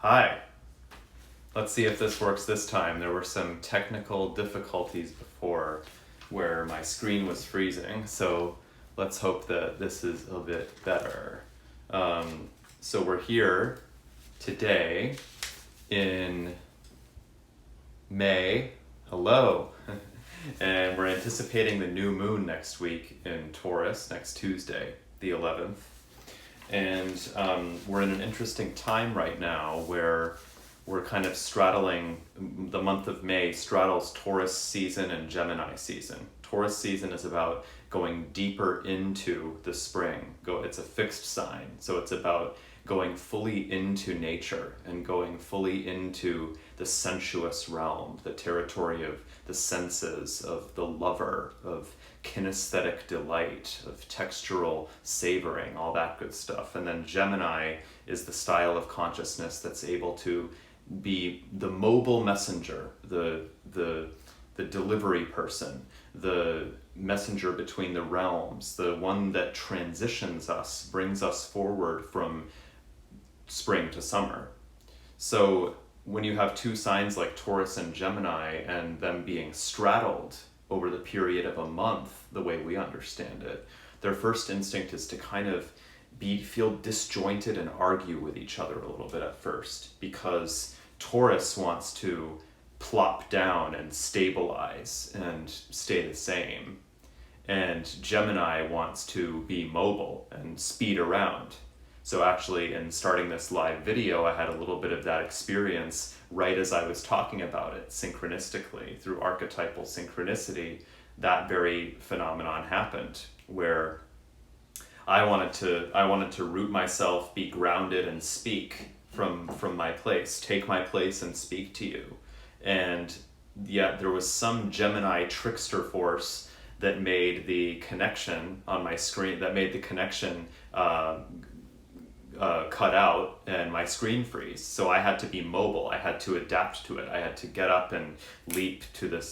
Hi. Let's see if this works this time. There were some technical difficulties before where my screen was freezing, so let's hope that this is a bit better. So we're here today in May. Hello. And we're anticipating the new moon next week in Taurus, next Tuesday, the 11th. And we're in an interesting time right now where we're kind of straddling, the month of May straddles Taurus season and Gemini season. Taurus season is about going deeper into the spring. It's a fixed sign, so it's about going fully into nature and going fully into the sensuous realm, the territory of the senses, of the lover, of kinesthetic delight, of textural savoring, all that good stuff. And then Gemini is the style of consciousness that's able to be the mobile messenger, the delivery person, the messenger between the realms, the one that transitions us, brings us forward from spring to summer. So when you have two signs like Taurus and Gemini and them being straddled over the period of a month, the way we understand it, their first instinct is to kind of feel disjointed and argue with each other a little bit at first, because Taurus wants to plop down and stabilize and stay the same, and Gemini wants to be mobile and speed around. So actually, in starting this live video, I had a little bit of that experience right as I was talking about it, synchronistically, through archetypal synchronicity. That very phenomenon happened where I wanted to root myself, be grounded, and speak from my place, take my place and speak to you. And yet there was some Gemini trickster force that made the connection on my screen, that made the connection cut out and my screen freeze. So I had to be mobile. I had to adapt to it. I had to get up and leap to the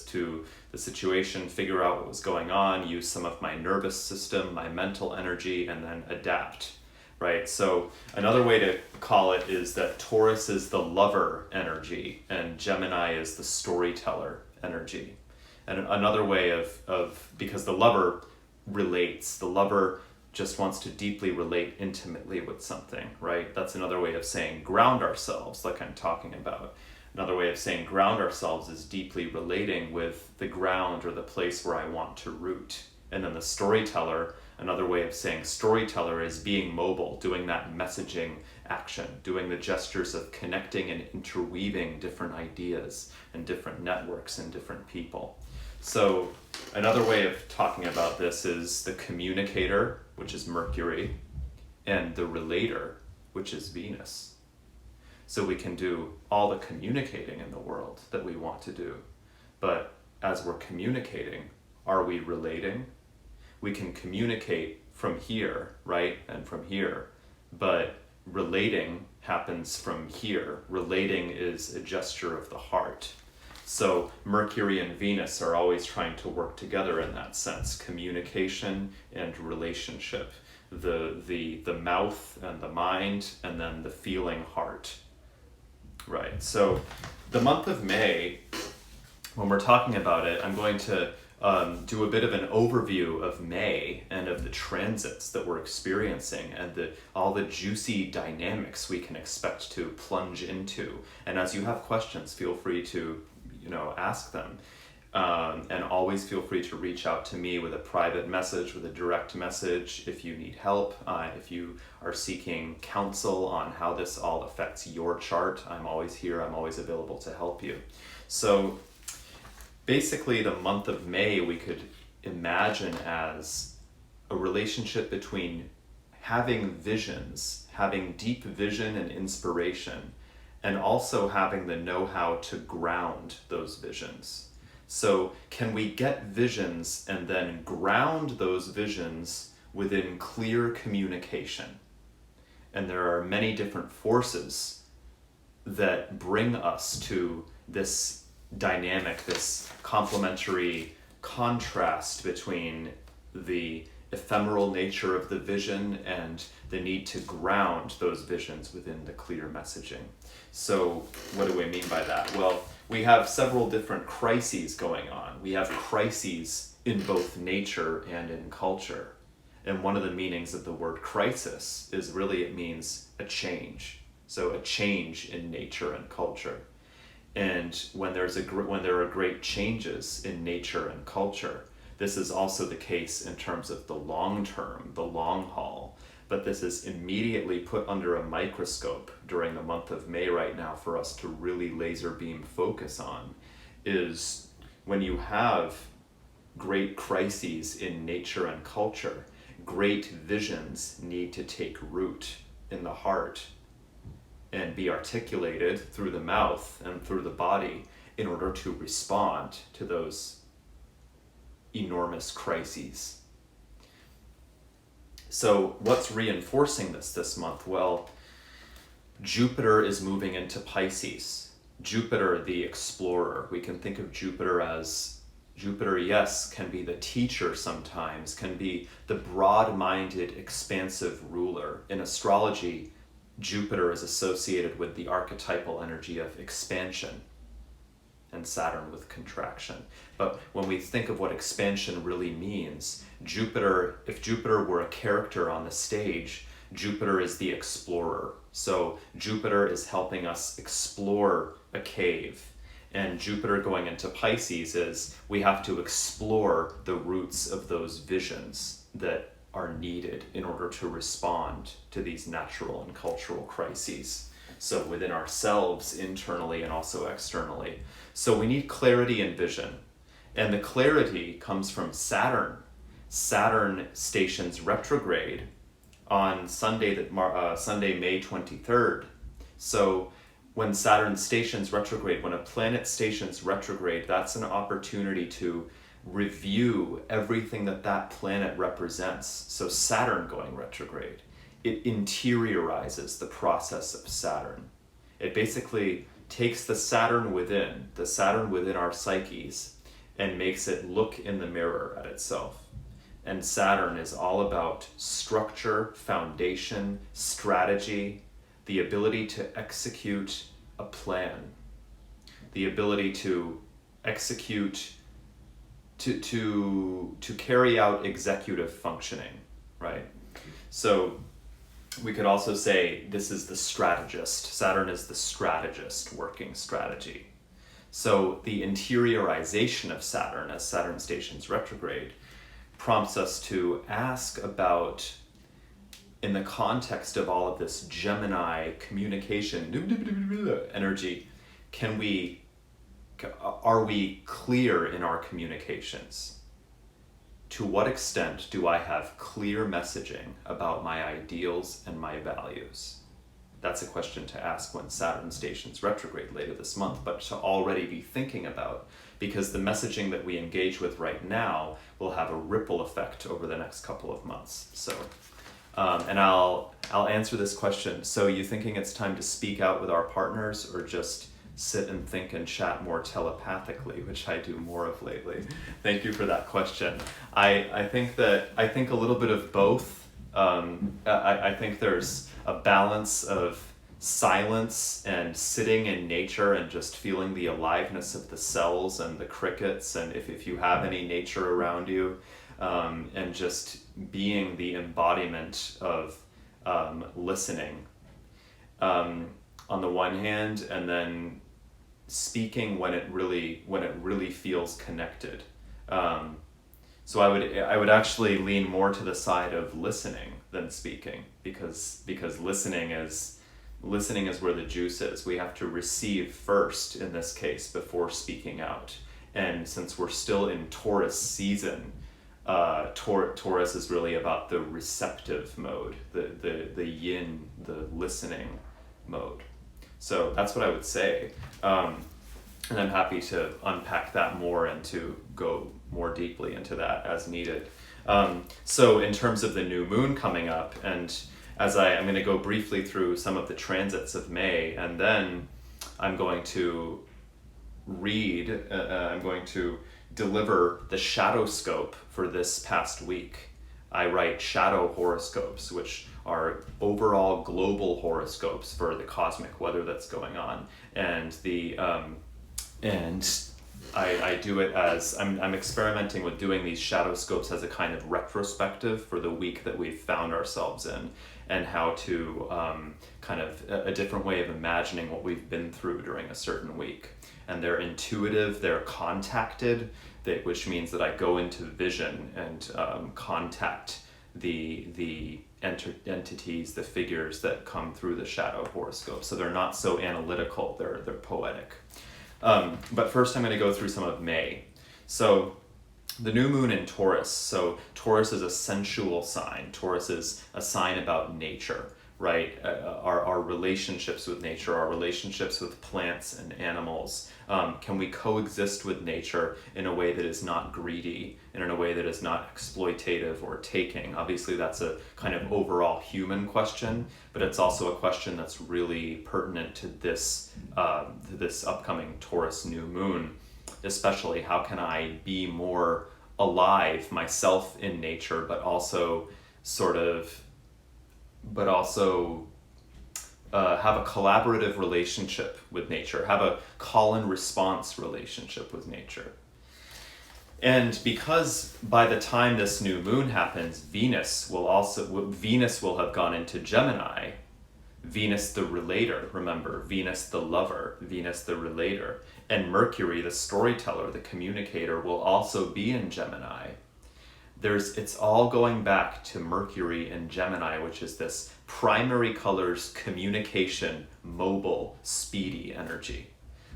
situation, figure out what was going on, use some of my nervous system, my mental energy, and then adapt, right? So another way to call it is that Taurus is the lover energy and Gemini is the storyteller energy. And another way of because the lover relates, the lover just wants to deeply relate intimately with something, right? That's another way of saying ground ourselves, like I'm talking about. Another way of saying ground ourselves is deeply relating with the ground or the place where I want to root. And then the storyteller, another way of saying storyteller is being mobile, doing that messaging action, doing the gestures of connecting and interweaving different ideas and different networks and different people. So another way of talking about this is the communicator, which is Mercury, and the relator, which is Venus. So we can do all the communicating in the world that we want to do. But as we're communicating, are we relating? We can communicate from here, right? And from here. But relating happens from here. Relating is a gesture of the heart. So Mercury and Venus are always trying to work together in that sense, communication and relationship, the mouth and the mind, and then the feeling heart, right? So the month of May, when we're talking about it, I'm going to do a bit of an overview of May and of the transits that we're experiencing and all the juicy dynamics we can expect to plunge into. And as you have questions, feel free to ask them. And always feel free to reach out to me with a private message, with a direct message if you need help, if you are seeking counsel on how this all affects your chart. I'm always here, I'm always available to help you. So basically the month of May we could imagine as a relationship between having visions, having deep vision and inspiration, and also having the know-how to ground those visions. So can we get visions and then ground those visions within clear communication? And there are many different forces that bring us to this dynamic, this complementary contrast between the ephemeral nature of the vision and the need to ground those visions within the clear messaging. So what do we mean by that? Well, we have several different crises going on. We have crises in both nature and in culture. And one of the meanings of the word crisis is really, it means a change. So a change in nature and culture. And when there are great changes in nature and culture, this is also the case in terms of the long term, the long haul. But this is immediately put under a microscope during the month of May right now for us to really laser beam focus on, is when you have great crises in nature and culture, great visions need to take root in the heart and be articulated through the mouth and through the body in order to respond to those enormous crises. So what's reinforcing this month? Well, Jupiter is moving into Pisces. Jupiter, the explorer. We can think of Jupiter as, Jupiter, yes, can be the teacher sometimes, can be the broad-minded, expansive ruler. In astrology, Jupiter is associated with the archetypal energy of expansion, and Saturn with contraction. But when we think of what expansion really means, Jupiter, if Jupiter were a character on the stage, Jupiter is the explorer. So Jupiter is helping us explore a cave. And Jupiter going into Pisces is, we have to explore the roots of those visions that are needed in order to respond to these natural and cultural crises. So within ourselves, internally and also externally. So we need clarity and vision. And the clarity comes from Saturn. Saturn stations retrograde on Sunday, May 23rd. So when Saturn stations retrograde, when a planet stations retrograde, that's an opportunity to review everything that planet represents. So Saturn going retrograde, it interiorizes the process of Saturn. It basically takes the Saturn within our psyches, and makes it look in the mirror at itself. And Saturn is all about structure, foundation, strategy, the ability to execute a plan, the ability to execute, to carry out executive functioning, right? So we could also say this is the strategist. Saturn is the strategist working strategy. So the interiorization of Saturn as Saturn stations retrograde prompts us to ask about, in the context of all of this Gemini communication energy, are we clear in our communications? To what extent do I have clear messaging about my ideals and my values? That's a question to ask when Saturn stations retrograde later this month, but to already be thinking about, because the messaging that we engage with right now will have a ripple effect over the next couple of months. So, and I'll answer this question. So you thinking it's time to speak out with our partners, or just sit and think and chat more telepathically, which I do more of lately? Thank you for that question. I think a little bit of both. I think there's a balance of silence and sitting in nature and just feeling the aliveness of the cells and the crickets, and if you have any nature around you, and just being the embodiment of listening on the one hand, and then speaking when it really feels connected. So I would actually lean more to the side of listening than speaking, because listening is where the juice is. We have to receive first in this case before speaking out. And since we're still in Taurus season, Taurus is really about the receptive mode, the yin, the listening mode. So that's what I would say. And I'm happy to unpack that more and to go more deeply into that as needed. So in terms of the new moon coming up, and I'm going to go briefly through some of the transits of May, and then I'm going to I'm going to deliver the shadow scope for this past week. I write shadow horoscopes, which are overall global horoscopes for the cosmic weather that's going on. And I do it as I'm experimenting with doing these shadow scopes as a kind of retrospective for the week that we've found ourselves in, and how to kind of a different way of imagining what we've been through during a certain week. And they're intuitive, they're contacted, which means that I go into vision and contact the entities, the figures that come through the shadow horoscope. So they're not so analytical, they're poetic. But first I'm going to go through some of May. So the new moon in Taurus. So Taurus is a sensual sign. Taurus is a sign about nature, right? Our relationships with nature, our relationships with plants and animals. Can we coexist with nature in a way that is not greedy and in a way that is not exploitative or taking? Obviously, that's a kind of overall human question, but it's also a question that's really pertinent to this upcoming Taurus new moon. Especially, how can I be more alive myself in nature, but also have a collaborative relationship with nature, have a call and response relationship with nature. And because by the time this new moon happens, Venus will have gone into Gemini. Venus the relator, remember, Venus the lover, Venus the relator, and Mercury the storyteller, the communicator, will also be in Gemini. It's all going back to Mercury and Gemini, which is this primary colors, communication, mobile, speedy energy.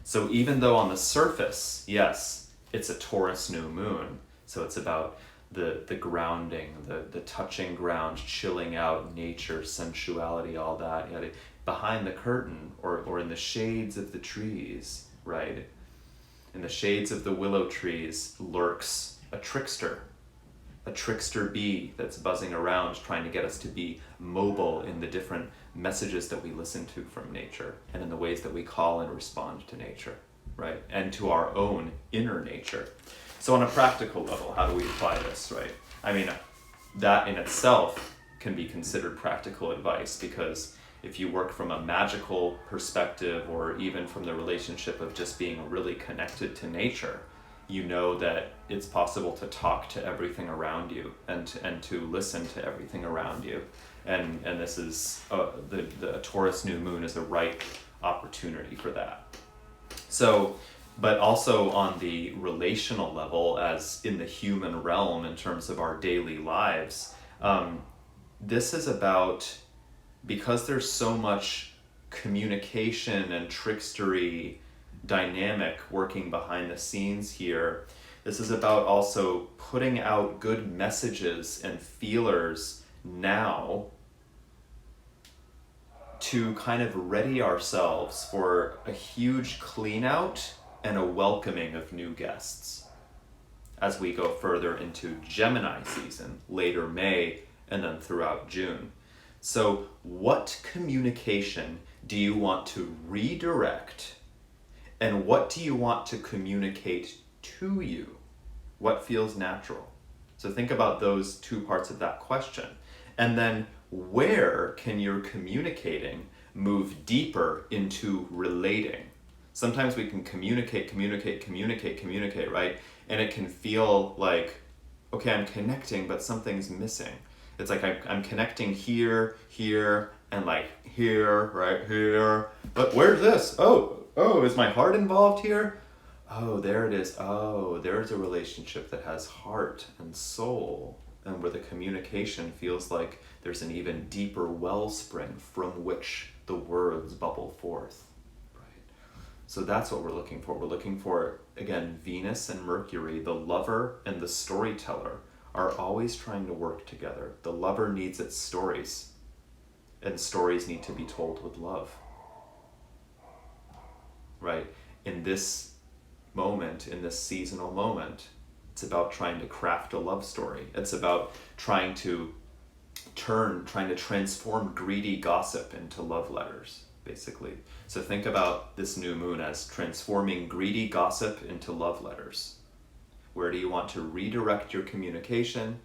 So even though on the surface, yes, it's a Taurus new moon, so it's about the grounding, the touching ground, chilling out, nature, sensuality, all that. Behind the curtain or in the shades of the trees, right? In the shades of the willow trees lurks a trickster bee that's buzzing around trying to get us to be mobile in the different messages that we listen to from nature and in the ways that we call and respond to nature, right? And to our own inner nature. So on a practical level, how do we apply this, right? I mean, that in itself can be considered practical advice, because if you work from a magical perspective or even from the relationship of just being really connected to nature, you know that it's possible to talk to everything around you and to listen to everything around you. And this is, the Taurus new moon is a ripe opportunity for that. So, but also on the relational level, as in the human realm in terms of our daily lives, this is about, because there's so much communication and trickstery dynamic working behind the scenes here, this is about also putting out good messages and feelers now to kind of ready ourselves for a huge clean out and a welcoming of new guests as we go further into Gemini season, later May, and then throughout June. So what communication do you want to redirect, and what do you want to communicate to you? What feels natural? So think about those two parts of that question. And then where can your communicating move deeper into relating? Sometimes we can communicate, right? And it can feel like, okay, I'm connecting, but something's missing. It's like I'm connecting here, and like here, right here. But where's this? Oh, is my heart involved here? Oh, there it is. Oh, there's a relationship that has heart and soul, and where the communication feels like there's an even deeper wellspring from which the words bubble forth. So that's what we're looking for. We're looking for, again, Venus and Mercury, the lover and the storyteller, are always trying to work together. The lover needs its stories, and stories need to be told with love. Right? In this moment, in this seasonal moment, it's about trying to craft a love story. It's about trying to transform greedy gossip into love letters, basically. So think about this new moon as transforming greedy gossip into love letters. Where do you want to redirect your communication?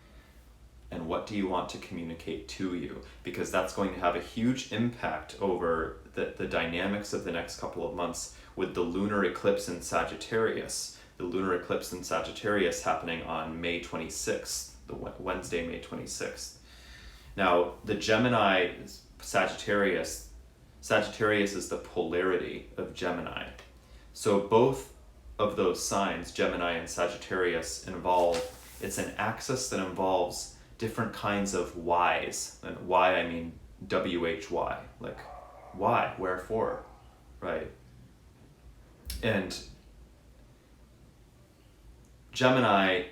and what do you want to communicate to you? Because that's going to have a huge impact over the dynamics of the next couple of months with the lunar eclipse in Sagittarius. The lunar eclipse in Sagittarius happening on May 26th, the Wednesday, May 26th. Now, the Gemini Sagittarius is the polarity of Gemini. So both of those signs, Gemini and Sagittarius, it's an axis that involves different kinds of whys. And why, I mean WHY, like why, wherefore, right? And Gemini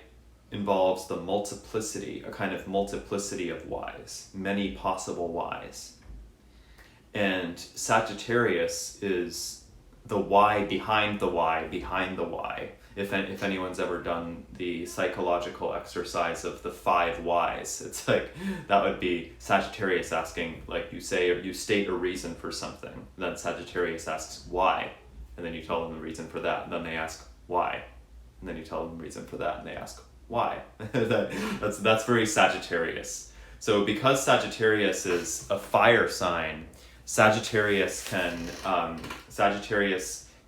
involves the multiplicity, a kind of multiplicity of whys, many possible whys. And Sagittarius is the why behind the why behind the why. If anyone's ever done the psychological exercise of the 5 whys, it's like that would be Sagittarius asking, like you state a reason for something. Then Sagittarius asks why, and then you tell them the reason for that. And then they ask why, and then you tell them the reason for that, and they ask why. That's very Sagittarius. So because Sagittarius is a fire sign, Sagittarius can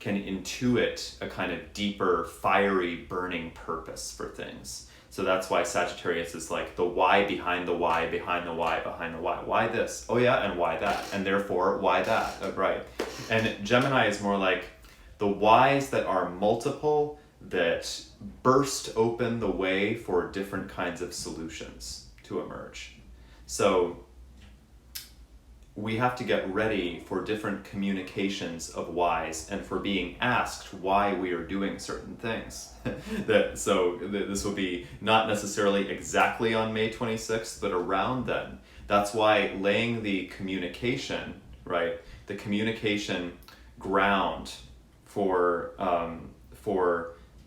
intuit a kind of deeper, fiery, burning purpose for things. So that's why Sagittarius is like the why behind the why, behind the why, behind the why. Why this? Oh yeah, and why that? And therefore, why that? Right. And Gemini is more like the whys that are multiple, that burst open the way for different kinds of solutions to emerge. So we have to get ready for different communications of whys and for being asked why we are doing certain things. This will be not necessarily exactly on May 26th, but around then. That's why laying the communication, right, the communication ground for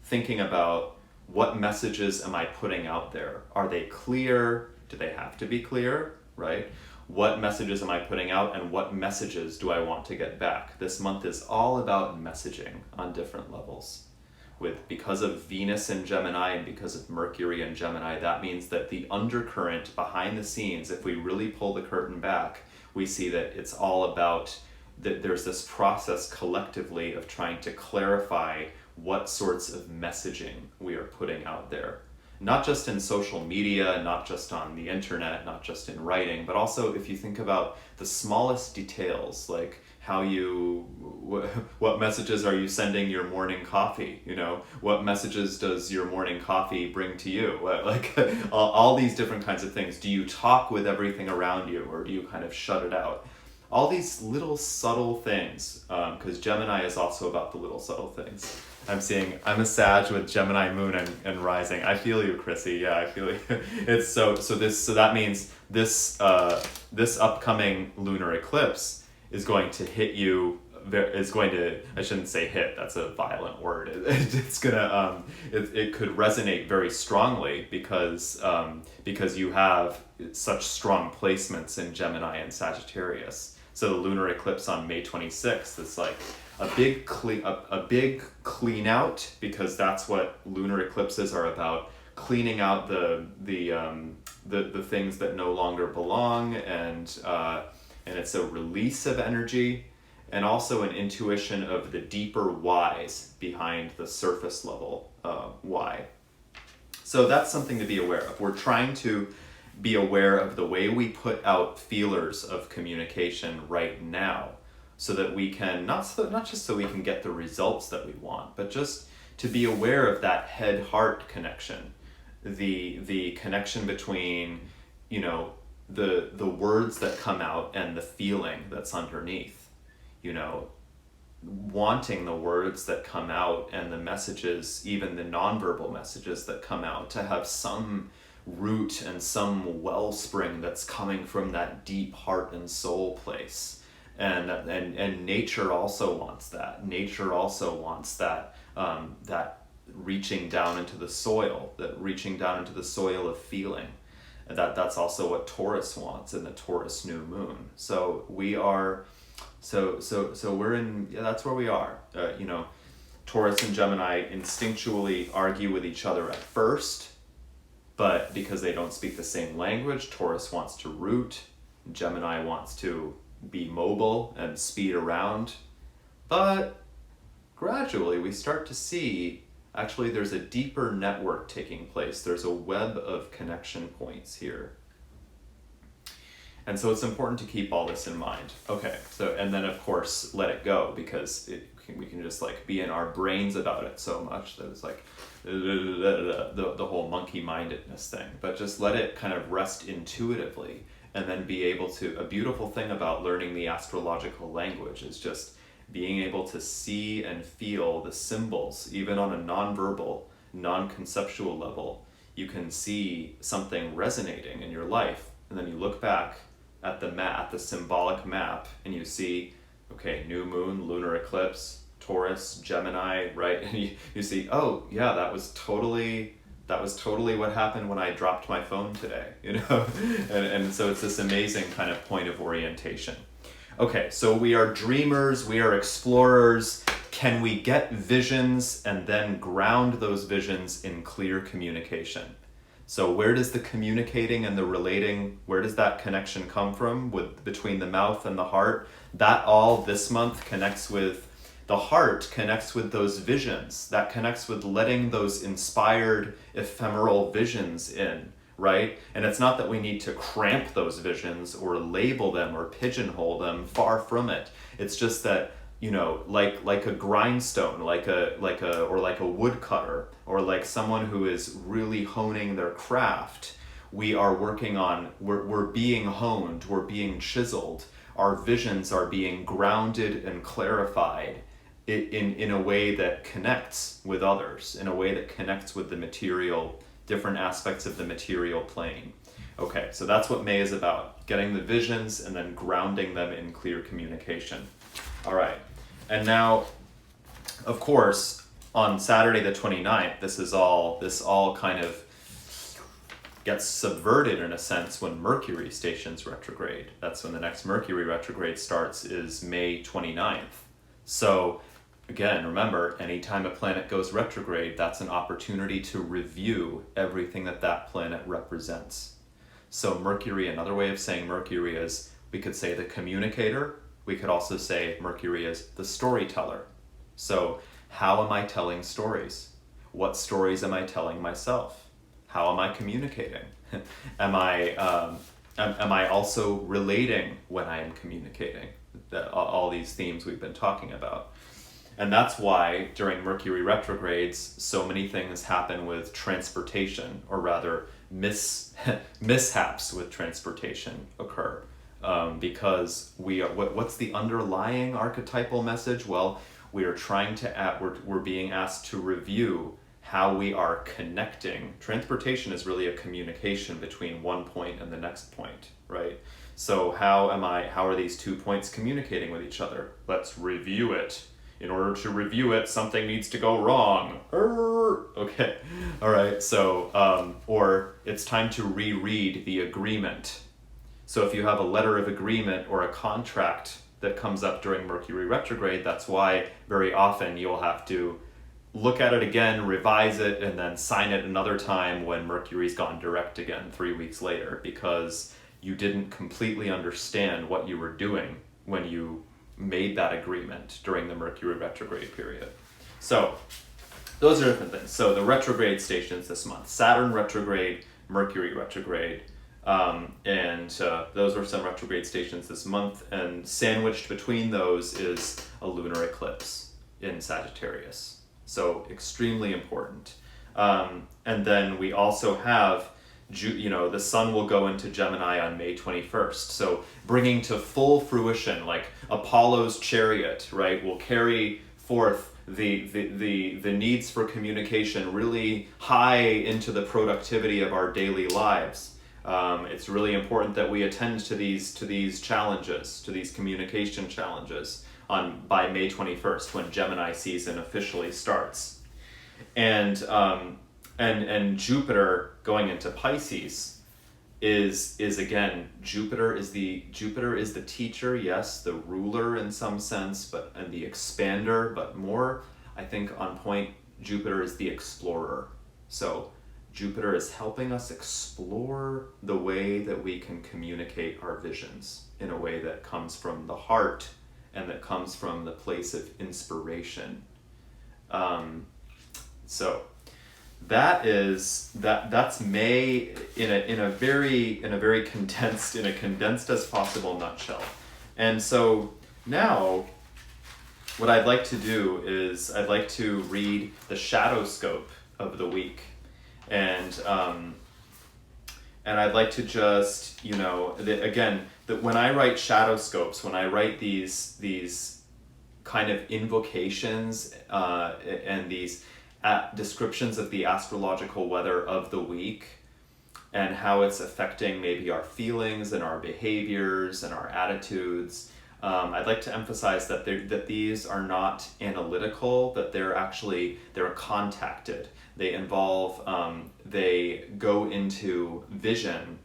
thinking about what messages am I putting out there? Are they clear? Do they have to be clear, right? What messages am I putting out, and what messages do I want to get back? This month is all about messaging on different levels. Because of Venus in Gemini and because of Mercury in Gemini, that means that the undercurrent behind the scenes, if we really pull the curtain back, we see that it's all about that there's this process collectively of trying to clarify what sorts of messaging we are putting out there. Not just in social media, not just on the internet, not just in writing, but also if you think about the smallest details, like what messages are you sending your morning coffee? What messages does your morning coffee bring to you? Like all these different kinds of things. Do you talk with everything around you, or do you kind of shut it out? All these little subtle things, because Gemini is also about the little subtle things. I'm a Sag with Gemini moon and rising. I feel you, Chrissy. Yeah, I feel you. It's so that means this upcoming lunar eclipse is going to hit you. I shouldn't say hit. That's a violent word. It's gonna it could resonate very strongly because you have such strong placements in Gemini and Sagittarius. So the lunar eclipse on May 26th is like a big clean out, because that's what lunar eclipses are about, cleaning out the things that no longer belong, and it's a release of energy, and also an intuition of the deeper whys behind the surface level why. So that's something to be aware of. We're trying to be aware of the way we put out feelers of communication right now, so that we can, not just so we can get the results that we want, but just to be aware of that head-heart connection, the connection between, the words that come out and the feeling that's underneath, wanting the words that come out and the messages, even the nonverbal messages that come out, to have some root and some wellspring that's coming from that deep heart and soul place. And nature also wants that. Nature also wants that reaching down into the soil, of feeling. That's also what Taurus wants in the Taurus new moon. So we are, so we're in. Yeah, that's where we are. Taurus and Gemini instinctually argue with each other at first, but because they don't speak the same language, Taurus wants to root, Gemini wants to be mobile and speed around. But gradually we start to see actually there's a deeper network taking place. There's a web of connection points here. And so it's important to keep all this in mind. Okay, so, and then of course let it go, because we can just like be in our brains about it so much that it's like the whole monkey-mindedness thing. But just let it kind of rest intuitively, and then be able to, a beautiful thing about learning the astrological language is just being able to see and feel the symbols, even on a non-verbal, non-conceptual level. You can see something resonating in your life, and then you look back at the map, the symbolic map, and you see, okay, new moon, lunar eclipse, Taurus, Gemini, right? And you see, oh yeah, that was totally what happened when I dropped my phone today, you know? and so it's this amazing kind of point of orientation. Okay, so we are dreamers, we are explorers. Can we get visions and then ground those visions in clear communication? So where does the communicating and the relating, where does that connection come from between the mouth and the heart? That all this month connects with, the heart connects with those visions. That connects with letting those inspired ephemeral visions in, right? And it's not that we need to cramp those visions or label them or pigeonhole them, far from it. It's just that, you know, like a grindstone, like a woodcutter, or like someone who is really honing their craft. We are working on, we're being honed, we're being chiseled. Our visions are being grounded and clarified in a way that connects with others, in a way that connects with the material, different aspects of the material plane. Okay, so that's what May is about, getting the visions and then grounding them in clear communication. All right, and now, of course, on Saturday the 29th, this all kind of gets subverted in a sense when Mercury stations retrograde. That's when the next Mercury retrograde starts, is May 29th. So again, remember, anytime a planet goes retrograde, that's an opportunity to review everything that planet represents. So Mercury, another way of saying Mercury is, we could say the communicator, we could also say Mercury is the storyteller. So how am I telling stories? What stories am I telling myself? How am I communicating? Am I also relating when I am communicating? All these themes we've been talking about. And that's why during Mercury retrogrades, so many things happen with transportation, or rather mishaps with transportation occur. Because what's the underlying archetypal message? Well, we are trying to we're being asked to review how we are connecting. Transportation is really a communication between one point and the next point, right? So how are these 2 points communicating with each other? Let's review it. In order to review it, something needs to go wrong. Okay, all right, so, or it's time to reread the agreement. So if you have a letter of agreement or a contract that comes up during Mercury retrograde, that's why very often you'll have to look at it again, revise it, and then sign it another time when Mercury's gone direct again 3 weeks later, because you didn't completely understand what you were doing when you made that agreement during the Mercury retrograde period. So those are different things. So the retrograde stations this month: Saturn retrograde, Mercury retrograde, and those are some retrograde stations this month, and sandwiched between those is a lunar eclipse in Sagittarius. So extremely important. And then we also have, the sun will go into Gemini on May 21st. So bringing to full fruition, like Apollo's chariot, right, will carry forth the needs for communication really high into the productivity of our daily lives. It's really important that we attend to these challenges, to these communication challenges by May 21st, when Gemini season officially starts. And Jupiter going into Pisces is again, Jupiter is the teacher, yes, the ruler in some sense, and the expander, but more, I think, on point, Jupiter is the explorer. So Jupiter is helping us explore the way that we can communicate our visions in a way that comes from the heart and that comes from the place of inspiration. So that's May in a very condensed as possible nutshell. And so now what I'd like to do is I'd like to read the shadow scope of the week. And I'd like to just, when I write shadow scopes, when I write these kind of invocations and these descriptions of the astrological weather of the week and how it's affecting maybe our feelings and our behaviors and our attitudes, I'd like to emphasize that these are not analytical, that they're contacted. They involve, they go into vision,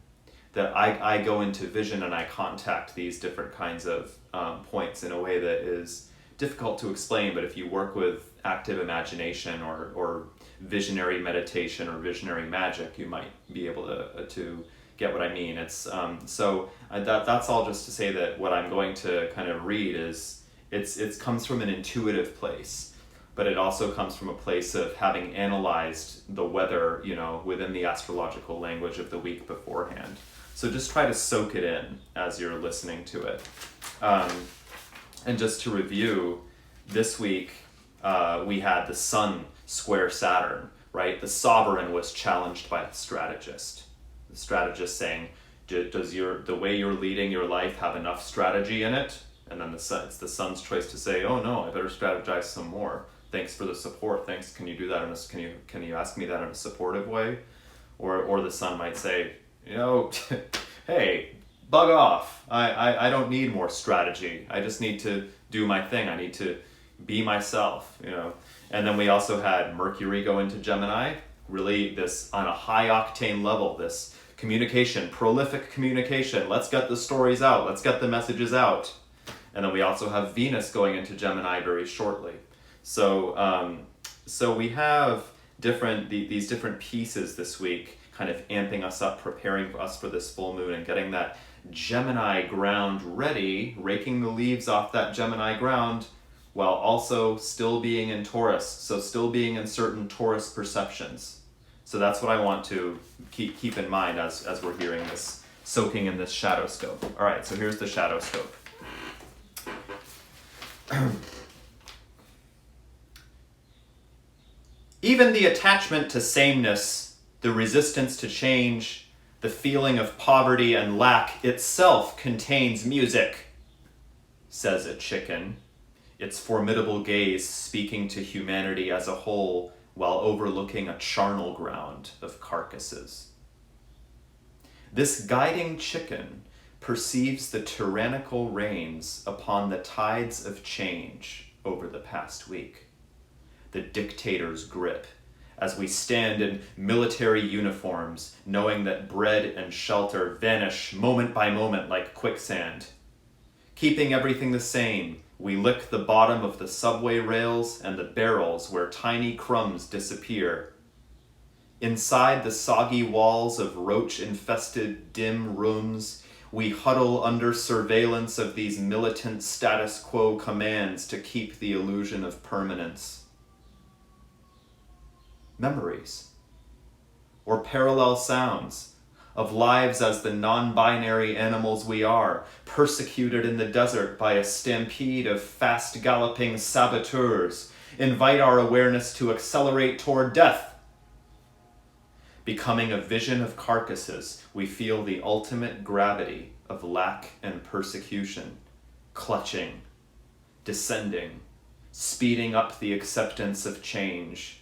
that I go into vision and I contact these different kinds of points in a way that is difficult to explain, but if you work with active imagination or visionary meditation or visionary magic, you might be able to get what I mean. It's that's all just to say that what I'm going to kind of read is it comes from an intuitive place, but it also comes from a place of having analyzed the weather, within the astrological language of the week beforehand. So just try to soak it in as you're listening to it. And just to review, this week we had the Sun square Saturn, right? The sovereign was challenged by the strategist. The strategist saying, does the way you're leading your life have enough strategy in it? And then it's the Sun's choice to say, oh no, I better strategize some more. Thanks for the support. Thanks. Can you do that can you ask me that in a supportive way? Or the Sun might say, hey, bug off. I don't need more strategy. I just need to do my thing. I need to be myself, And then we also had Mercury go into Gemini, really this on a high octane level, this communication, prolific communication. Let's get the stories out. Let's get the messages out. And then we also have Venus going into Gemini very shortly. So we have these different pieces this week, kind of amping us up, preparing us for this full moon and getting that Gemini ground ready, raking the leaves off that Gemini ground while also still being in Taurus, so still being in certain Taurus perceptions. So that's what I want to keep in mind as we're hearing this, soaking in this shadow scope. All right, so here's the shadow scope. Even the attachment to sameness, the resistance to change, the feeling of poverty and lack itself contains music, says a chicken, its formidable gaze speaking to humanity as a whole while overlooking a charnel ground of carcasses. This guiding chicken perceives the tyrannical reins upon the tides of change over the past week. The dictator's grip, as we stand in military uniforms, knowing that bread and shelter vanish moment by moment like quicksand. Keeping everything the same, we lick the bottom of the subway rails and the barrels where tiny crumbs disappear. Inside the soggy walls of roach-infested dim rooms, we huddle under surveillance of these militant status quo commands to keep the illusion of permanence. Memories, or parallel sounds, of lives as the non-binary animals we are, persecuted in the desert by a stampede of fast-galloping saboteurs, invite our awareness to accelerate toward death. Becoming a vision of carcasses, we feel the ultimate gravity of lack and persecution, clutching, descending, speeding up the acceptance of change.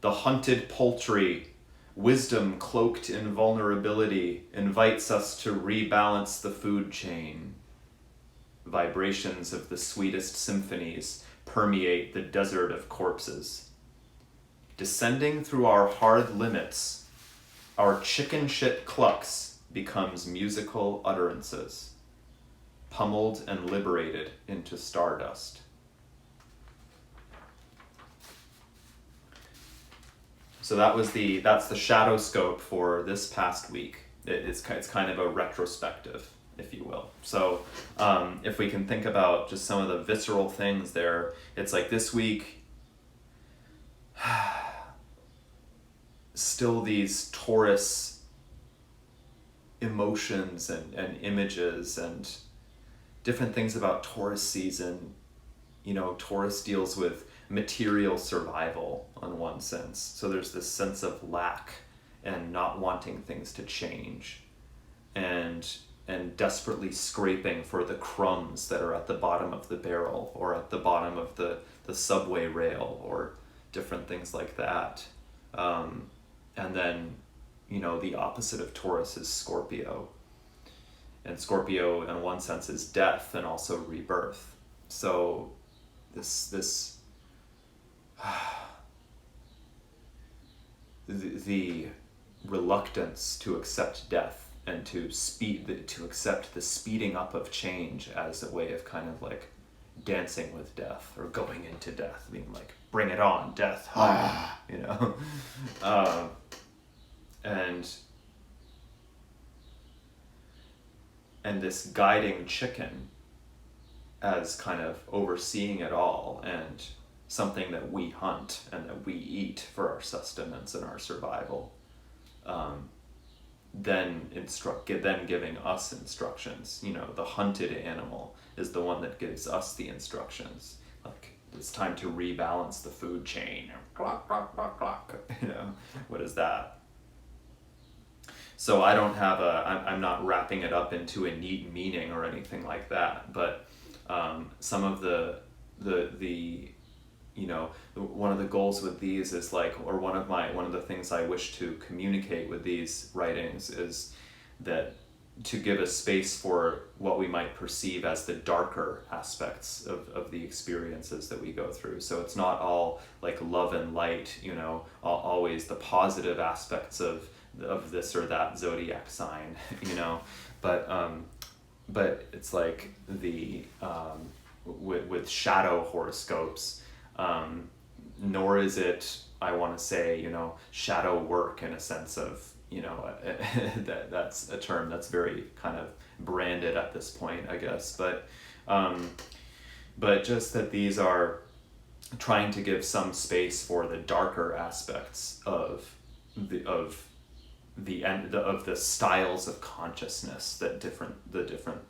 The hunted poultry, wisdom cloaked in vulnerability, invites us to rebalance the food chain. Vibrations of the sweetest symphonies permeate the desert of corpses. Descending through our hard limits, our chicken shit clucks becomes musical utterances, pummeled and liberated into stardust. So that's the shadow scope for this past week. It's kind of a retrospective, if you will. So if we can think about just some of the visceral things there, it's like this week, still these Taurus emotions and images and different things about Taurus season. You know, Taurus deals with material survival on one sense. So there's this sense of lack and not wanting things to change, and desperately scraping for the crumbs that are at the bottom of the barrel or at the bottom of the subway rail or different things like that. And then, you know, the opposite of Taurus is Scorpio. And Scorpio, in one sense, is death and also rebirth. So this the reluctance to accept death and to accept the speeding up of change as a way of kind of like dancing with death or going into death, being like, bring it on, death, you know. And this guiding chicken as kind of overseeing it all, and something that we hunt and that we eat for our sustenance and our survival, then giving us instructions. You know, the hunted animal is the one that gives us the instructions. Like, it's time to rebalance the food chain. Clock, clock, clock, clock. You know, what is that? So I don't have I'm not wrapping it up into a neat meaning or anything like that, but some of the you know, one of the goals with these is like, or one of the things I wish to communicate with these writings is that to give a space for what we might perceive as the darker aspects of the experiences that we go through. So it's not all like love and light, you know, always the positive aspects of this or that zodiac sign, you know, but it's like the with shadow horoscopes, nor is it, I want to say, you know, shadow work in a sense of, you know, that's a term that's very kind of branded at this point, I guess, but just that these are trying to give some space for the darker aspects of the styles of consciousness that the different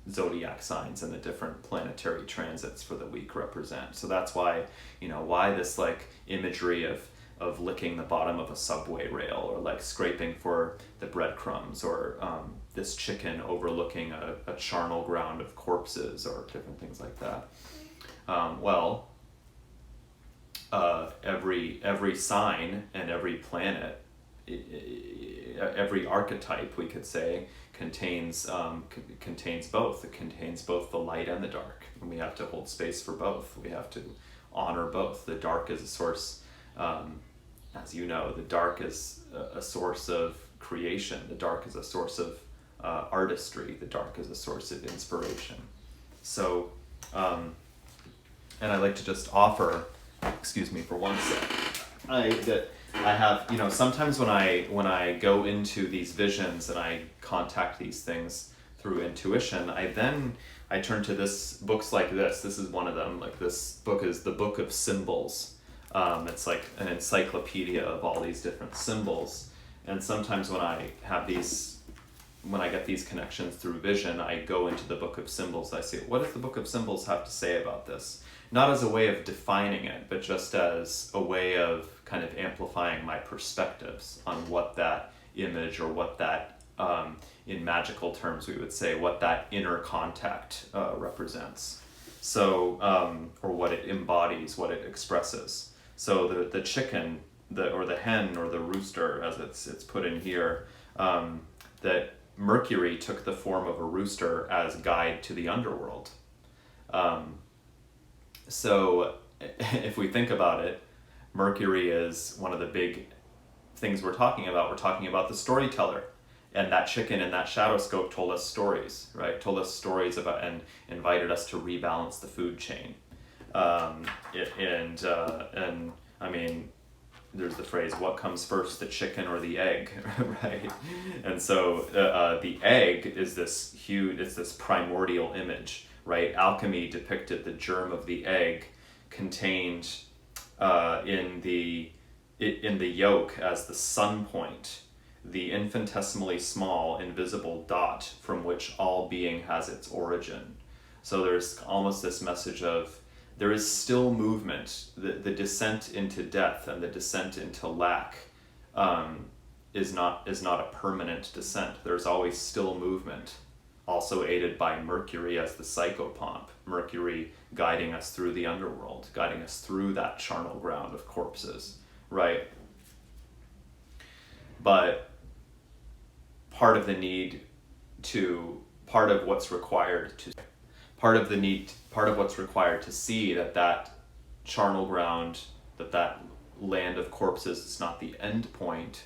zodiac signs and the different planetary transits for the week represent. So that's why, you know, why this like imagery of licking the bottom of a subway rail, or like scraping for the breadcrumbs, or this chicken overlooking a charnel ground of corpses, or different things like that. Every sign and every planet, every archetype, we could say, contains both. It contains both the light and the dark, and we have to hold space for both. We have to honor both. The dark is a source, as you know, the dark is a source of creation. The dark is a source of artistry. The dark is a source of inspiration. So, and I'd like to just offer, excuse me for one sec, I have, you know, sometimes when I go into these visions and I contact these things through intuition, I turn to books like this. This is one of them. Like, this book is the Book of Symbols. It's like an encyclopedia of all these different symbols. And sometimes when I get these connections through vision, I go into the Book of Symbols. I say, what does the Book of Symbols have to say about this? Not as a way of defining it, but just as a way of kind of amplifying my perspectives on what that image, or what that, in magical terms we would say, what that inner contact represents. So, or what it embodies, what it expresses. So the chicken, or the hen, or the rooster, as it's put in here, that Mercury took the form of a rooster as guide to the underworld. So if we think about it, Mercury is one of the big things we're talking about. We're talking about the storyteller. And that chicken in that shadow scope told us stories, right? Told us stories about, and invited us to rebalance the food chain. And I mean, there's the phrase, what comes first, the chicken or the egg, right? And so the egg is this huge, it's this primordial image, right? Alchemy depicted the germ of the egg contained in the yolk as the sun point, the infinitesimally small invisible dot from which all being has its origin. So there's almost this message of there is still movement. The descent into death and the descent into lack is not a permanent descent. There's always still movement, also aided by Mercury as the psychopomp. Mercury guiding us through the underworld, guiding us through that charnel ground of corpses, right? But part of what's required to see that charnel ground, that land of corpses is not the end point,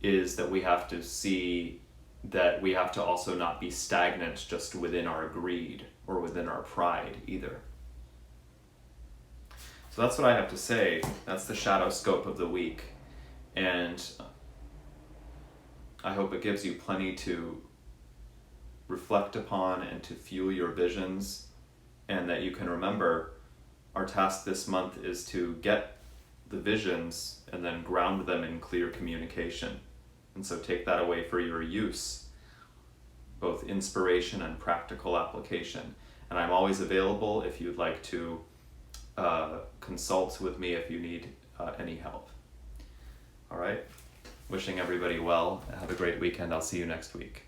is that we have to see that we have to also not be stagnant just within our greed or within our pride either. So that's what I have to say. That's the shadow scope of the week. And I hope it gives you plenty to reflect upon and to fuel your visions, and that you can remember our task this month is to get the visions and then ground them in clear communication. And so take that away for your use, both inspiration and practical application. And I'm always available if you'd like to consult with me if you need any help. All right. Wishing everybody well. Have a great weekend. I'll see you next week.